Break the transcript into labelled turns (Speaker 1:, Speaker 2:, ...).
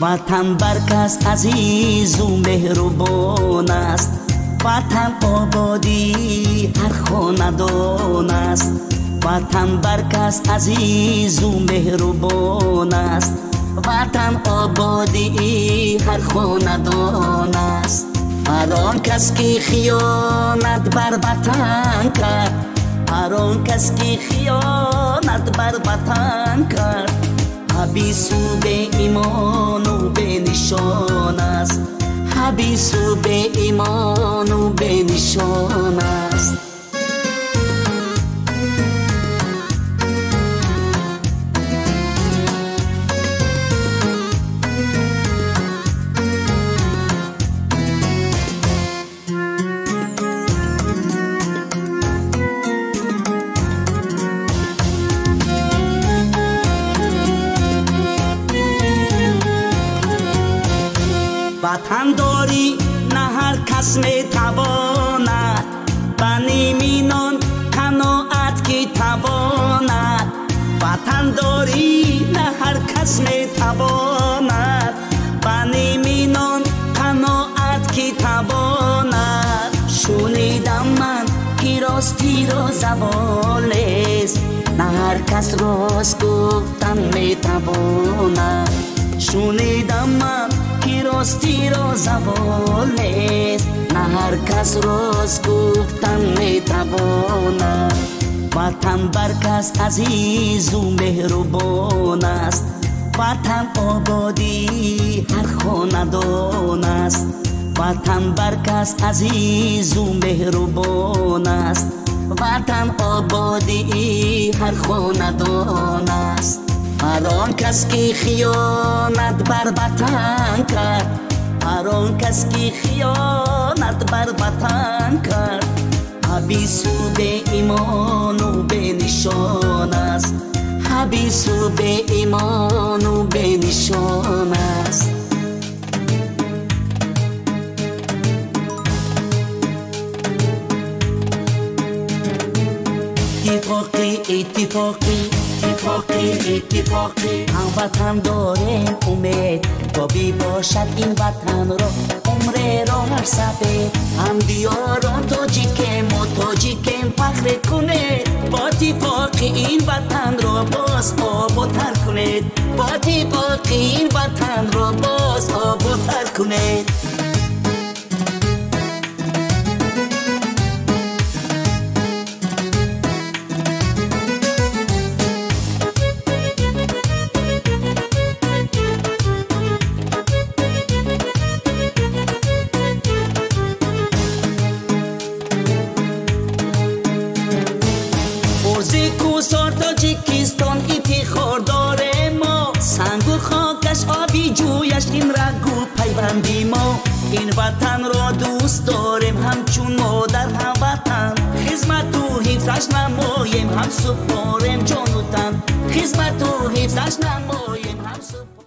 Speaker 1: وطن برکس عزیز و مهربان است، وطن آبادی هر خاندان است. وطن برکس عزیز و مهربان است، وطن آبادی هر خاندان است. هر آن کس که خیانت بر وطن کرد، هر آن کس که خیانت بر وطن کرد، حبیس و به ایمان و به نشان است. حبیس و به ایمان و به نشان است. وطن داری نه هر کس می تواند، بنی مینان قناعت کی تواند. وطن داری نه هر کس می تواند، بنی مینان قناعت کی تواند. شنیدم من که راستی را زبان است، نه هر کس راست گفتن می تواند. شنیدم من که راستی را زبان است، نه هر کس راست گفتن می تواند. وطن برکس عزیز و مهربان است، وطن آبادی هر خاندان است. وطن برکس عزیز و مهربان است، وطن آبادی هر خاندان است. هر آن کس که خیانت بر وطن کرد، هر آن کس که خیانت بر وطن کرد، حبیس و به ایمان و به نشان است. حبیس و به ایمان و به نشان است. اتفاقی اتفاقی اتفاقی اتفاقی هموطن داریم امید، تا بی باشد این وطن را عمر را هر سفید. هم دیاران تاجیکیم و تاجیکیم فخر کنید، با اتفاقی این وطن را باز آبادتر کنید. با اتفاقی این وطن را باز آبادتر کنید. کوسار تاجیکستان افتخار داره ما، سنگ و خاکش آبی جویش این رگ و پیوندی ما. این وطن را دوست داریم همچون مادر هموطن، خدمت و حفظش نماییم هم سپاریم جان و تن. خدمت و حفظش نماییم هم سپاریم.